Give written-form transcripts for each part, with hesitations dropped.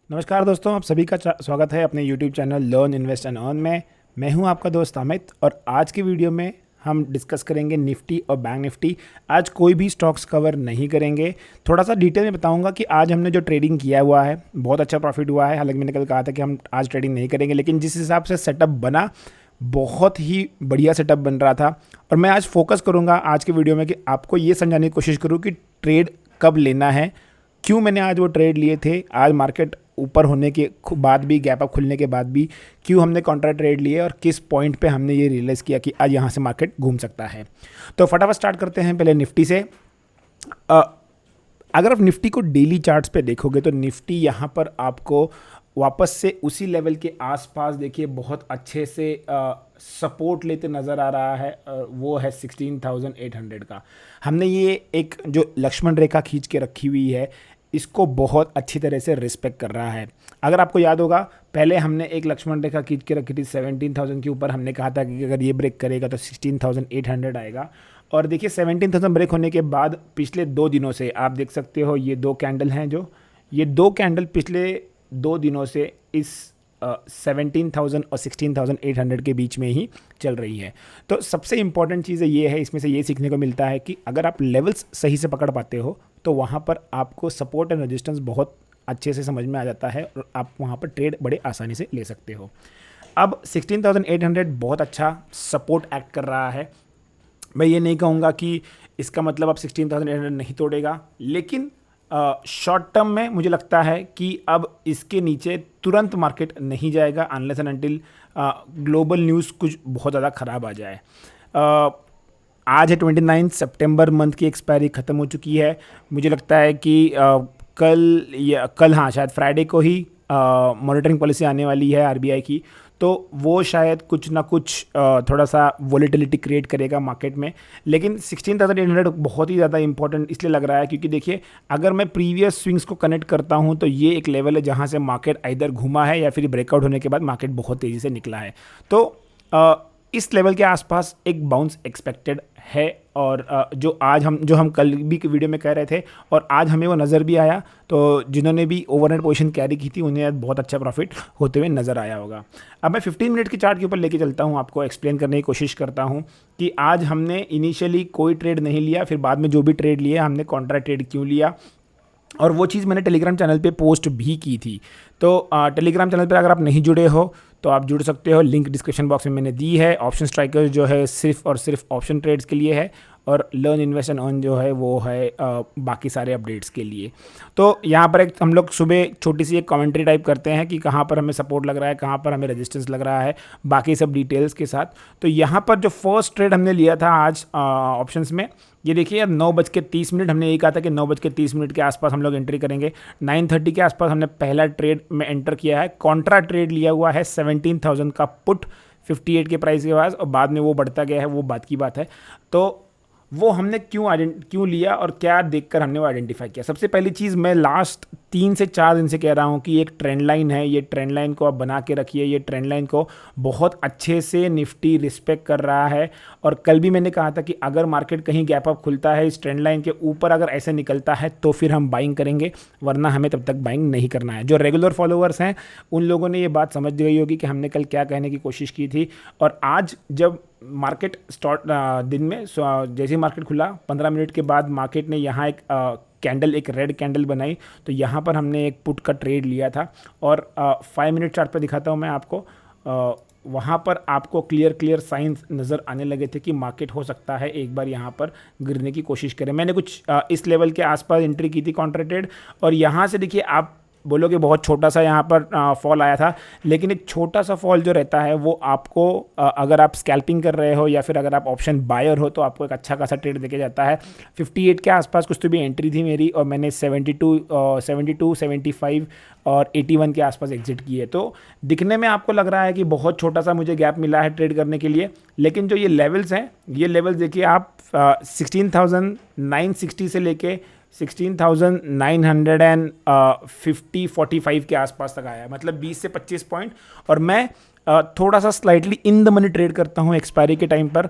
नमस्कार दोस्तों, आप सभी का स्वागत है अपने YouTube channel learn invest and earn में। मैं हूं आपका दोस्त अमित और आज की वीडियो में हम डिस्कस करेंगे निफ्टी और बैंक निफ्टी। आज कोई भी स्टॉक्स कवर नहीं करेंगे, थोड़ा सा डिटेल में बताऊंगा कि आज हमने जो ट्रेडिंग किया हुआ है बहुत अच्छा प्रॉफिट हुआ है। हालांकि मैंने कल कहा था कि हम आज ट्रेडिंग नहीं करेंगे, लेकिन जिस हिसाब से सेटअप बना बहुत ही बढ़िया सेटअप बन रहा था। और मैं आज फोकस करूँगा आज के वीडियो में कि आपको ये समझाने की कोशिश करूँ कि ट्रेड कब लेना है, क्यों मैंने आज वो ट्रेड लिए थे, आज मार्केट ऊपर होने के बाद भी, गैप अप खुलने के बाद भी क्यों हमने कॉन्ट्रा ट्रेड लिए और किस पॉइंट पे हमने ये रियलाइज़ किया कि आज यहाँ से मार्केट घूम सकता है। तो फटाफट स्टार्ट करते हैं पहले निफ्टी से। अगर आप निफ्टी को डेली चार्ट्स पे देखोगे तो निफ्टी यहाँ पर आपको वापस से उसी लेवल के आसपास देखिए बहुत अच्छे से सपोर्ट लेते नज़र आ रहा है। वो है 16,800 का। हमने ये एक जो लक्ष्मण रेखा खींच के रखी हुई है, इसको बहुत अच्छी तरह से रिस्पेक्ट कर रहा है। अगर आपको याद होगा, पहले हमने एक लक्ष्मण रेखा खींच के रखी थी 17,000 के ऊपर। हमने कहा था कि अगर ये ब्रेक करेगा तो 16,800 आएगा। और देखिए 17,000 ब्रेक होने के बाद पिछले 2 दिनों से आप देख सकते हो, ये 2 कैंडल हैं, जो ये 2 कैंडल पिछले 2 दिनों से इस 17,000 और 16,800 के बीच में ही चल रही है। तो सबसे इंपॉर्टेंट चीज़ ये है, इसमें से ये सीखने को मिलता है कि अगर आप लेवल्स सही से पकड़ पाते हो तो वहाँ पर आपको सपोर्ट एंड रेजिस्टेंस बहुत अच्छे से समझ में आ जाता है और आप वहाँ पर ट्रेड बड़े आसानी से ले सकते हो। अब 16,800 बहुत अच्छा सपोर्ट एक्ट कर रहा है। मैं ये नहीं कहूँगा कि इसका मतलब अब 16,800 नहीं तोड़ेगा, लेकिन शॉर्ट टर्म में मुझे लगता है कि अब इसके नीचे तुरंत मार्केट नहीं जाएगा unless and until global news कुछ बहुत ज़्यादा ख़राब आ जाए। आज है 29 सितंबर, मंथ की एक्सपायरी ख़त्म हो चुकी है। मुझे लगता है कि कल हाँ शायद फ्राइडे को ही मॉनिटरिंग पॉलिसी आने वाली है आरबीआई की, तो वो शायद कुछ ना कुछ थोड़ा सा वॉलेटिलिटी क्रिएट करेगा मार्केट में। लेकिन 16,800 बहुत ही ज़्यादा इंपॉर्टेंट इसलिए लग रहा है क्योंकि देखिए, अगर मैं प्रीवियस स्विंग्स को कनेक्ट करता हूँ तो ये एक लेवल है जहाँ से मार्केट इधर घूमा है या फिर ब्रेकआउट होने के बाद मार्केट बहुत तेज़ी से निकला है। तो इस लेवल के आसपास एक बाउंस एक्सपेक्टेड है। और जो हम कल भी वीडियो में कह रहे थे और आज हमें वो नज़र भी आया, तो जिन्होंने भी ओवरनाइट पोजीशन कैरी की थी उन्हें आज बहुत अच्छा प्रॉफिट होते हुए नज़र आया होगा। अब मैं 15 मिनट की चार्ट के ऊपर लेके चलता हूँ, आपको एक्सप्लेन करने की कोशिश करता हूँ कि आज हमने इनिशियली कोई ट्रेड नहीं लिया, फिर बाद में जो भी ट्रेड लिया हमने कॉन्ट्रा ट्रेड क्यों लिया, और वो चीज़ मैंने टेलीग्राम चैनल पे पोस्ट भी की थी। तो टेलीग्राम चैनल पर अगर आप नहीं जुड़े हो तो आप जुड़ सकते हो, लिंक डिस्क्रिप्शन बॉक्स में मैंने दी है। ऑप्शन स्ट्राइकर जो है सिर्फ और सिर्फ ऑप्शन ट्रेड्स के लिए है, और लर्न इन्वेस्ट एंड अर्न जो है वो है बाकी सारे अपडेट्स के लिए। तो यहाँ पर एक हम लोग सुबह छोटी सी एक कमेंट्री टाइप करते हैं कि कहाँ पर हमें सपोर्ट लग रहा है, कहाँ पर हमें रेजिस्टेंस लग रहा है, बाकी सब डिटेल्स के साथ। तो यहाँ पर जो फर्स्ट ट्रेड हमने लिया था आज ऑप्शंस में, ये देखिए 9:30 हमने यही कहा था कि 9:30 के आसपास हम लोग एंट्री करेंगे। 9:30 के आसपास हमने पहला ट्रेड में एंटर किया है। कॉन्ट्रा ट्रेड लिया हुआ है 17,000 का पुट 58 के प्राइस के पास, और बाद में वो बढ़ता गया है, वो बात की बात है। तो वो हमने क्यों लिया और क्या देखकर हमने वो आइडेंटिफाई किया। सबसे पहली चीज़, मैं लास्ट 3 से 4 दिन से कह रहा हूँ कि एक ट्रेंड लाइन है, ये ट्रेंड लाइन को आप बना के रखिए। ये ट्रेंड लाइन को बहुत अच्छे से निफ्टी रिस्पेक्ट कर रहा है। और कल भी मैंने कहा था कि अगर मार्केट कहीं गैप अप खुलता है इस ट्रेंड लाइन के ऊपर, अगर ऐसे निकलता है तो फिर हम बाइंग करेंगे, वरना हमें तब तक बाइंग नहीं करना है। जो रेगुलर फॉलोअर्स हैं उन लोगों ने ये बात समझ गई होगी कि हमने कल क्या कहने की कोशिश की थी। और आज जब मार्केट दिन में जैसे ही मार्केट खुला 15 मिनट के बाद मार्केट ने यहाँ एक कैंडल, एक रेड कैंडल बनाई, तो यहाँ पर हमने एक पुट का ट्रेड लिया था। और 5 मिनट चार्ट पे दिखाता हूँ मैं आपको। वहाँ पर आपको क्लियर साइंस नज़र आने लगे थे कि मार्केट हो सकता है एक बार यहाँ पर गिरने की कोशिश करें। मैंने कुछ इस लेवल के आसपास एंट्री की थी कॉन्ट्रा ट्रेड, और यहाँ से देखिए आप बोलोगे बहुत छोटा सा यहाँ पर फॉल आया था, लेकिन एक छोटा सा फॉल जो रहता है वो आपको अगर आप स्कैल्पिंग कर रहे हो या फिर अगर आप ऑप्शन बायर हो तो आपको एक अच्छा खासा ट्रेड देके जाता है। 58 के आसपास कुछ तो भी एंट्री थी मेरी, और मैंने 72, 75 और 81 के आसपास एग्जिट किए। तो दिखने में आपको लग रहा है कि बहुत छोटा सा मुझे गैप मिला है ट्रेड करने के लिए, लेकिन जो ये लेवल्स हैं, ये लेवल्स देखिए आप 16,960 से लेके 16,950-45 के आसपास तक आया है, मतलब 20 से 25 पॉइंट। और मैं थोड़ा सा slightly in the money trade करता हूँ एक्सपायरी के टाइम पर।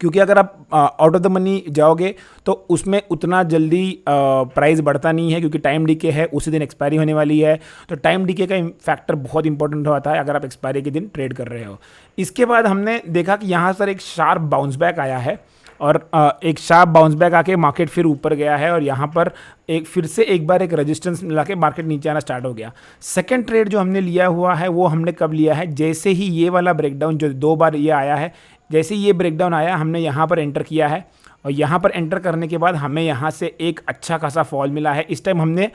क्योंकि अगर आप आउट ऑफ द मनी जाओगे तो उसमें उतना जल्दी प्राइस बढ़ता नहीं है, क्योंकि टाइम डीके है, उसी दिन एक्सपायरी होने वाली है। तो टाइम डीके का फैक्टर बहुत इंपॉर्टेंट होता है अगर आप एक्सपायरी के दिन ट्रेड कर रहे हो। इसके बाद हमने देखा कि यहाँ पर एक शार्प बाउंस बैक आया है, और एक शार्प बाउंस बैक आके मार्केट फिर ऊपर गया है, और यहाँ पर एक फिर से एक बार एक रेजिस्टेंस मिला के मार्केट नीचे आना स्टार्ट हो गया। सेकंड ट्रेड जो हमने लिया हुआ है वो हमने कब लिया है, जैसे ही ये वाला ब्रेकडाउन जो 2 बार ये आया है, जैसे ही ये ब्रेकडाउन आया हमने यहाँ पर एंटर किया है, और यहाँ पर एंटर करने के बाद हमें यहाँ से एक अच्छा खासा फॉल मिला है। इस टाइम हमने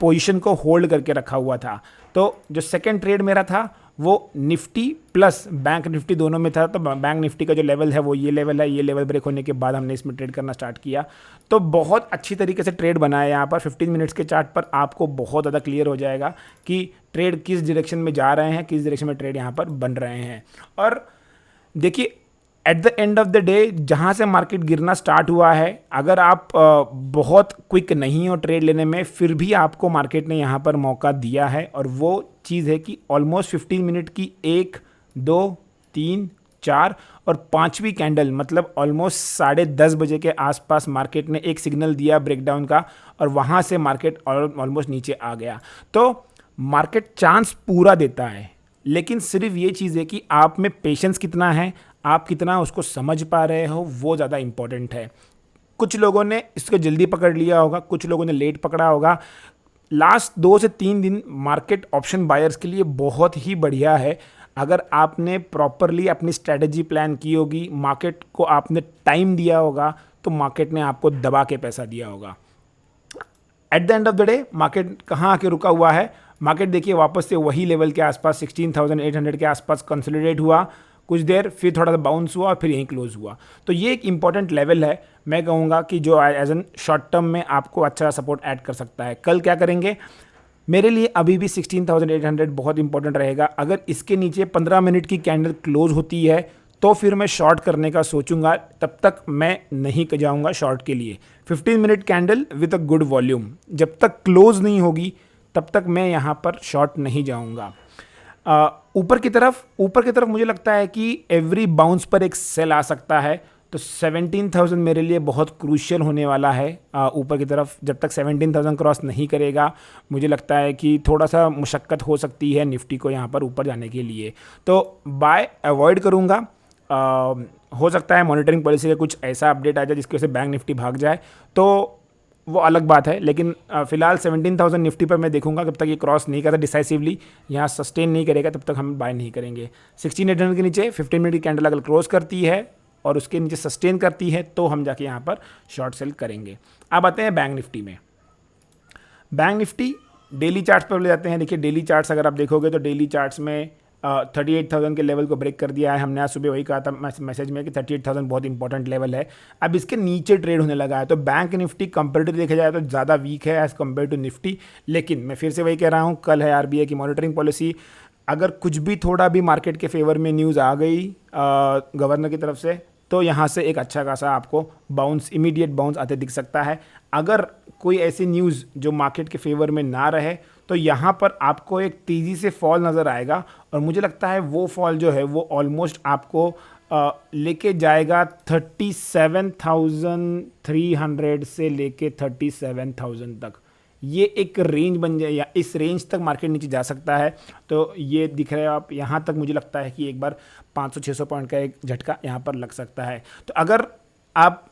पोजीशन को होल्ड करके रखा हुआ था। तो जो सेकंड ट्रेड मेरा था वो निफ्टी प्लस बैंक निफ्टी दोनों में था। तो बैंक निफ्टी का जो लेवल है वो ये लेवल है, ये लेवल ब्रेक होने के बाद हमने इसमें ट्रेड करना स्टार्ट किया। तो बहुत अच्छी तरीके से ट्रेड बना है। यहाँ पर 15 मिनट्स के चार्ट पर आपको बहुत ज़्यादा क्लियर हो जाएगा कि ट्रेड किस डायरेक्शन में जा रहे हैं, किस डायरेक्शन में ट्रेड यहाँ पर बन रहे हैं। और देखिए, at the end of the day जहाँ से मार्केट गिरना स्टार्ट हुआ है, अगर आप बहुत क्विक नहीं हो ट्रेड लेने में, फिर भी आपको मार्केट ने यहाँ पर मौका दिया है। और वो चीज़ है कि ऑलमोस्ट 15 मिनट की 1, 2, 3, 4 और 5वीं कैंडल, मतलब ऑलमोस्ट 10:30 बजे के आसपास मार्केट ने एक सिग्नल दिया ब्रेकडाउन का, और वहाँ से मार्केट ऑलमोस्ट नीचे आ गया। तो मार्केट चांस पूरा देता है, लेकिन सिर्फ ये चीज़ है कि आप में पेशेंस कितना है, आप कितना उसको समझ पा रहे हो, वो ज़्यादा इंपॉर्टेंट है। कुछ लोगों ने इसको जल्दी पकड़ लिया होगा, कुछ लोगों ने लेट पकड़ा होगा। लास्ट 2 से 3 दिन मार्केट ऑप्शन बायर्स के लिए बहुत ही बढ़िया है। अगर आपने प्रॉपरली अपनी स्ट्रैटेजी प्लान की होगी, मार्केट को आपने टाइम दिया होगा, तो मार्केट ने आपको दबा के पैसा दिया होगा। At the end of the day market कहाँ आके रुका हुआ है, मार्केट देखिए वापस से वही लेवल के आसपास 16,800 के आसपास कंसोलिडेट हुआ कुछ देर, फिर थोड़ा सा बाउंस हुआ और फिर यहीं क्लोज हुआ। तो ये एक इंपॉर्टेंट लेवल है, मैं कहूँगा कि जो एज एन शॉर्ट टर्म में आपको अच्छा सपोर्ट ऐड कर सकता है। कल क्या करेंगे, मेरे लिए अभी भी 16,800 बहुत इंपॉर्टेंट रहेगा। अगर इसके नीचे 15 मिनट की कैंडल क्लोज होती है तो फिर मैं शॉर्ट करने का सोचूंगा, तब तक मैं नहीं जाऊंगा शॉर्ट के लिए। 15 minute candle with a good volume जब तक क्लोज नहीं होगी तब तक मैं यहाँ पर शॉर्ट नहीं जाऊंगा। ऊपर की तरफ मुझे लगता है कि एवरी बाउंस पर एक सेल आ सकता है, तो 17,000 मेरे लिए बहुत क्रूशियल होने वाला है। ऊपर की तरफ जब तक 17,000 क्रॉस नहीं करेगा, मुझे लगता है कि थोड़ा सा मुशक्क़त हो सकती है निफ्टी को यहाँ पर ऊपर जाने के लिए। तो बाय अवॉइड करूँगा। हो सकता है मॉनिटरिंग पॉलिसी का कुछ ऐसा अपडेट आ जाए जिसकी वजह से बैंक निफ्टी भाग जाए, तो वो अलग बात है। लेकिन फिलहाल 17,000 निफ्टी पर मैं देखूंगा, जब तक ये क्रॉस नहीं करता डिसाइसिवली, यहाँ सस्टेन नहीं करेगा, तब तक हम बाय नहीं करेंगे। 16,800 के नीचे 15 मिनट की कैंडल अगर क्रॉस करती है और उसके नीचे सस्टेन करती है तो हम जाके यहाँ पर शॉर्ट सेल करेंगे। अब आते हैं बैंक निफ्टी में। बैंक निफ्टी डेली चार्ट्स पर ले जाते हैं। देखिए डेली चार्ट्स अगर आप देखोगे तो डेली चार्ट्स में 38,000 के लेवल को ब्रेक कर दिया है। हमने आज सुबह वही कहा था मैसेज में कि 38,000 बहुत इंपॉर्टेंट लेवल है। अब इसके नीचे ट्रेड होने लगा है, तो बैंक निफ्टी कंपेरेटिव देखा जाए तो ज़्यादा वीक है एज़ कम्पेयर टू निफ्टी। लेकिन मैं फिर से वही कह रहा हूँ, कल है आरबीआई की मॉनिटरिंग पॉलिसी। अगर कुछ भी थोड़ा भी मार्केट के फेवर में न्यूज़ आ गई गवर्नर की तरफ से, तो यहाँ से एक अच्छा खासा आपको बाउंस, इमीडिएट बाउंस आते दिख सकता है। अगर कोई ऐसी न्यूज़ जो मार्केट के फेवर में ना रहे तो यहाँ पर आपको एक तेज़ी से फॉल नज़र आएगा, और मुझे लगता है वो फॉल जो है वो ऑलमोस्ट आपको लेके जाएगा 37,300 से लेके 37,000 तक। ये एक रेंज बन जाए, या इस रेंज तक मार्केट नीचे जा सकता है। तो ये दिख रहे हो आप, यहाँ तक मुझे लगता है कि एक बार 500-600 पॉइंट का एक झटका यहाँ पर लग सकता है। तो अगर आप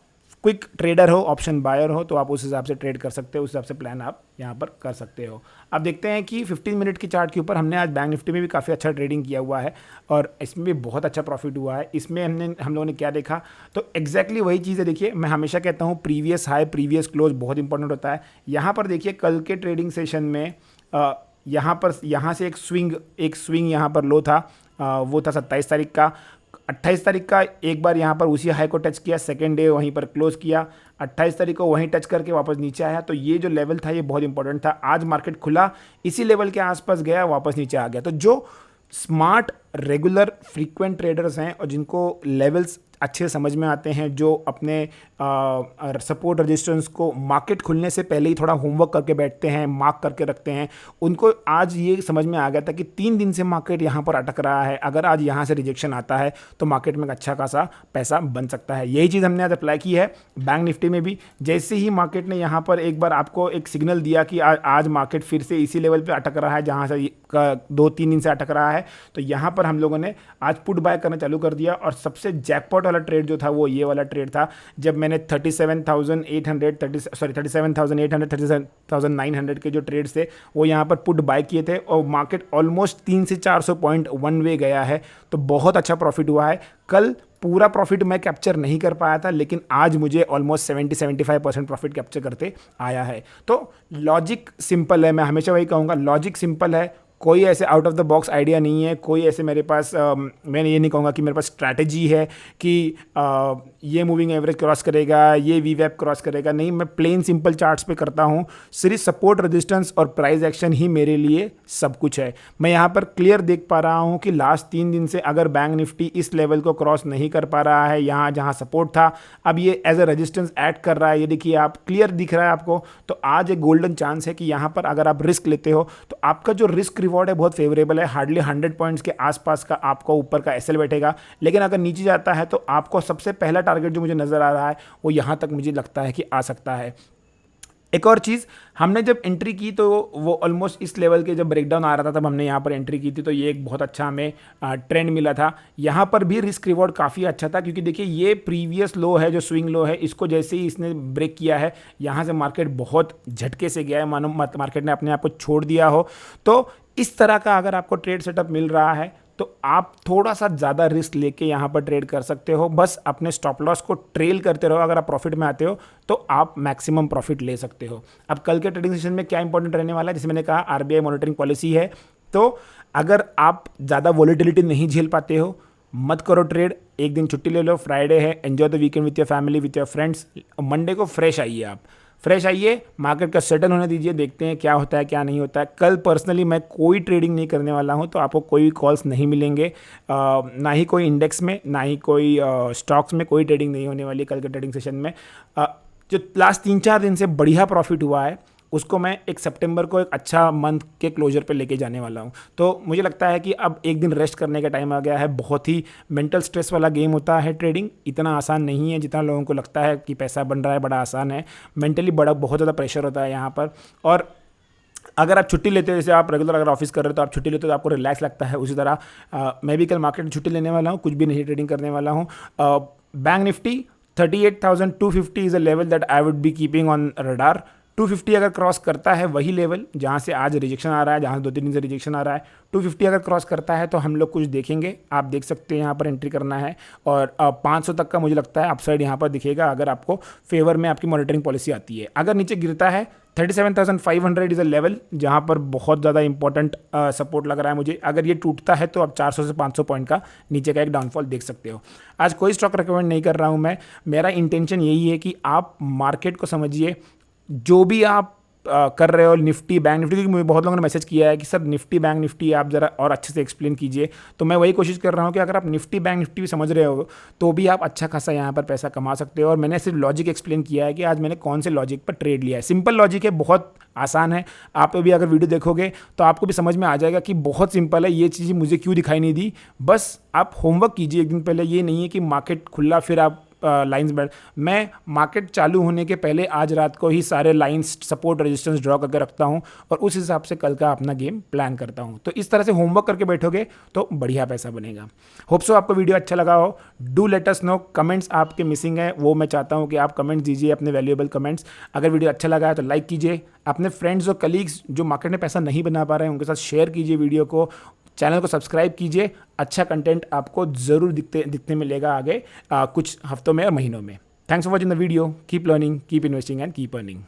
क्विक ट्रेडर हो, ऑप्शन बायर हो, तो आप उस हिसाब से ट्रेड कर सकते हो, उस हिसाब से प्लान आप यहाँ पर कर सकते हो। अब देखते हैं कि 15 मिनट की चार्ट के ऊपर हमने आज बैंक निफ्टी में भी काफ़ी अच्छा ट्रेडिंग किया हुआ है, और इसमें भी बहुत अच्छा प्रॉफिट हुआ है। इसमें हम लोगों ने क्या देखा, तो एग्जैक्टली वही चीज़ है। देखिए मैं हमेशा कहता हूँ प्रीवियस हाई प्रीवियस क्लोज बहुत इंपॉर्टेंट होता है। यहाँ पर देखिए कल के ट्रेडिंग सेशन में यहाँ से एक स्विंग यहाँ पर लो था, वो था 27 तारीख का। 28 तारीख का एक बार यहाँ पर उसी हाई को टच किया, सेकेंड डे वहीं पर क्लोज किया। 28 तारीख को वहीं टच करके वापस नीचे आया। तो ये जो लेवल था ये बहुत इंपॉर्टेंट था। आज मार्केट खुला इसी लेवल के आसपास गया, वापस नीचे आ गया। तो जो स्मार्ट रेगुलर फ्रीक्वेंट ट्रेडर्स हैं और जिनको लेवल्स अच्छे से समझ में आते हैं, जो अपने सपोर्ट रेजिस्टेंस को मार्केट खुलने से पहले ही थोड़ा होमवर्क करके बैठते हैं, मार्क करके रखते हैं, उनको आज ये समझ में आ गया था कि 3 दिन से मार्केट यहाँ पर अटक रहा है, अगर आज यहाँ से रिजेक्शन आता है तो मार्केट में एक अच्छा खासा पैसा बन सकता है। यही चीज़ हमने आज अप्लाई की है बैंक निफ्टी में भी। जैसे ही मार्केट ने यहाँ पर एक बार आपको एक सिग्नल दिया कि आज मार्केट फिर से इसी लेवल पे अटक रहा है जहाँ से 2-3 दिन से अटक रहा है, तो यहाँ पर हम लोगों ने आज पुट बाय करना चालू कर दिया। और सबसे जैकपॉट वाला ट्रेड जो था वो ये वाला ट्रेड था, जब मैंने 37,900 के जो ट्रेड्स थे वो यहाँ पर पुट बाय किए थे, और मार्केट ऑलमोस्ट 300 से 400 पॉइंट वन वे गया है, तो बहुत अच्छा प्रॉफिट हुआ है। कल पूरा प्रॉफिट मैं कैप्चर नहीं कर पाया था, लेकिन आज मुझे ऑलमोस्ट 70-75% प्रॉफिट कैप्चर करते आया है। तो लॉजिक सिंपल है, मैं हमेशा वही कहूँगा, लॉजिक सिंपल है, कोई ऐसे out of the box idea नहीं है, कोई ऐसे मेरे पास मैं ये नहीं कहूँगा कि मेरे पास स्ट्रैटेजी है कि ये मूविंग एवरेज क्रॉस करेगा, ये वीवैप क्रॉस करेगा, नहीं, मैं प्लेन सिंपल चार्ट्स पे करता हूँ। सिर्फ सपोर्ट रेजिस्टेंस और प्राइस एक्शन ही मेरे लिए सब कुछ है। मैं यहाँ पर क्लियर देख पा रहा हूँ कि लास्ट 3 दिन से अगर बैंक निफ्टी इस लेवल को क्रॉस नहीं कर पा रहा है, यहाँ जहाँ सपोर्ट था अब ये एज अ रेजिस्टेंस ऐड कर रहा है, ये देखिए आप, क्लियर दिख रहा है आपको। तो आज एक गोल्डन चांस है कि यहाँ पर अगर आप रिस्क लेते हो तो आपका जो रिस्क रिवॉर्ड है बहुत फेवरेबल है, हार्डली 100 पॉइंट्स के आसपास का आपको ऊपर का एसएल बैठेगा। लेकिन अगर नीचे जाता है तो आपको सबसे पहला टारगेट जो मुझे नजर आ रहा है वो यहां तक मुझे लगता है कि आ सकता है। एक और चीज़, हमने जब एंट्री की तो वो ऑलमोस्ट इस लेवल के जब ब्रेकडाउन आ रहा था तब हमने यहाँ पर एंट्री की थी, तो ये एक बहुत अच्छा हमें ट्रेंड मिला था। यहाँ पर भी रिस्क रिवॉर्ड काफ़ी अच्छा था, क्योंकि देखिए ये प्रीवियस लो है जो स्विंग लो है, इसको जैसे ही इसने ब्रेक किया है यहाँ से मार्केट बहुत झटके से गया है, मानो मार्केट ने अपने आप को छोड़ दिया हो। तो इस तरह का अगर आपको ट्रेड सेटअप मिल रहा है तो आप थोड़ा सा ज़्यादा रिस्क लेके यहाँ पर ट्रेड कर सकते हो, बस अपने स्टॉप लॉस को ट्रेल करते रहो। अगर आप प्रॉफिट में आते हो तो आप मैक्सिमम प्रॉफिट ले सकते हो। अब कल के ट्रेडिंग सेशन में क्या इंपॉर्टेंट रहने वाला है, जैसे मैंने कहा आरबीआई मॉनिटरिंग पॉलिसी है, तो अगर आप ज़्यादा वॉलेटिलिटी नहीं झेल पाते हो मत करो ट्रेड, एक दिन छुट्टी ले लो, फ्राइडे है, enjoy the weekend with your family with your friends. Monday को फ्रेश आइए, आप फ्रेश आइए, मार्केट का सेटल होने दीजिए, देखते हैं क्या होता है क्या नहीं होता है। कल पर्सनली मैं कोई ट्रेडिंग नहीं करने वाला हूं, तो आपको कोई कॉल्स नहीं मिलेंगे, ना ही कोई इंडेक्स में, ना ही कोई स्टॉक्स में कोई ट्रेडिंग नहीं होने वाली कल के ट्रेडिंग सेशन में। जो लास्ट 3-4 दिन से बढ़िया प्रॉफिट हुआ है उसको मैं एक सितंबर को एक अच्छा मंथ के क्लोजर पे लेके जाने वाला हूँ। तो मुझे लगता है कि अब एक दिन रेस्ट करने का टाइम आ गया है। बहुत ही मेंटल स्ट्रेस वाला गेम होता है ट्रेडिंग, इतना आसान नहीं है जितना लोगों को लगता है कि पैसा बन रहा है बड़ा आसान है। मेंटली बहुत ज़्यादा प्रेशर होता है यहाँ पर। और अगर आप छुट्टी लेते हो, जैसे आप रेगुलर अगर ऑफिस कर रहे हो तो आप छुट्टी लेते हो तो आपको रिलैक्स लगता है, उसी तरह मैं भी कल मार्केट में छुट्टी लेने वाला हूँ, कुछ भी नहीं ट्रेडिंग करने वाला हूँ। Bank Nifty 38,250 is a level that I would be keeping on radar. 250 अगर क्रॉस करता है, वही लेवल जहाँ से आज रिजेक्शन आ रहा है, जहाँ से 2-3 दिन से रिजेक्शन आ रहा है, 250 अगर क्रॉस करता है तो हम लोग कुछ देखेंगे। आप देख सकते हैं यहाँ पर एंट्री करना है, और 500 तक का मुझे लगता है अपसाइड यहाँ पर दिखेगा अगर आपको फेवर में आपकी मॉनिटरिंग पॉलिसी आती है। अगर नीचे गिरता है 37,500 इज़ अ लेवल जहाँ पर बहुत ज़्यादा इंपॉर्टेंट सपोर्ट लग रहा है मुझे। अगर ये टूटता है तो आप 400 से 500 पॉइंट का नीचे का एक डाउनफॉल देख सकते हो। आज कोई स्टॉक रिकमेंड नहीं कर रहा हूँ मैं, मेरा इंटेंशन यही है कि आप मार्केट को समझिए, जो भी आप कर रहे हो, निफ्टी बैंक निफ्टी, क्योंकि मुझे बहुत लोगों ने मैसेज किया है कि सर निफ्टी बैंक निफ्टी आप ज़रा और अच्छे से एक्सप्लेन कीजिए। तो मैं वही कोशिश कर रहा हूँ कि अगर आप निफ्टी बैंक निफ्टी भी समझ रहे हो तो भी आप अच्छा खासा यहाँ पर पैसा कमा सकते हो। और मैंने सिर्फ लॉजिक एक्सप्लेन किया है कि आज मैंने कौन से लॉजिक पर ट्रेड लिया है। सिंपल लॉजिक है, बहुत आसान है। आप भी अगर वीडियो देखोगे तो आपको भी समझ में आ जाएगा कि बहुत सिंपल है, ये चीज़ मुझे क्यों दिखाई नहीं दी। बस आप होमवर्क कीजिए एक दिन पहले। ये नहीं है कि मार्केट खुला फिर आप लाइंस बैठ, मैं मार्केट चालू होने के पहले आज रात को ही सारे लाइंस सपोर्ट रेजिस्टेंस ड्रॉ करके रखता हूं और उस हिसाब से कल का अपना गेम प्लान करता हूं। तो इस तरह से होमवर्क करके बैठोगे तो बढ़िया पैसा बनेगा। होप सो आपको वीडियो अच्छा लगा हो। Do let us know, comments आपके मिसिंग है, वो मैं चाहता हूं कि आप कमेंट्स दीजिए, अपने वैल्यूएबल कमेंट्स। अगर वीडियो अच्छा लगा है तो लाइक कीजिए, अपने फ्रेंड्स और कलीग्स जो मार्केट में पैसा नहीं बना पा रहे हैं उनके साथ शेयर कीजिए वीडियो को, चैनल को सब्सक्राइब कीजिए। अच्छा कंटेंट आपको ज़रूर दिखने मिलेगा आगे कुछ हफ्तों में और महीनों में। Thanks for watching the video. Keep learning, keep investing and keep earning.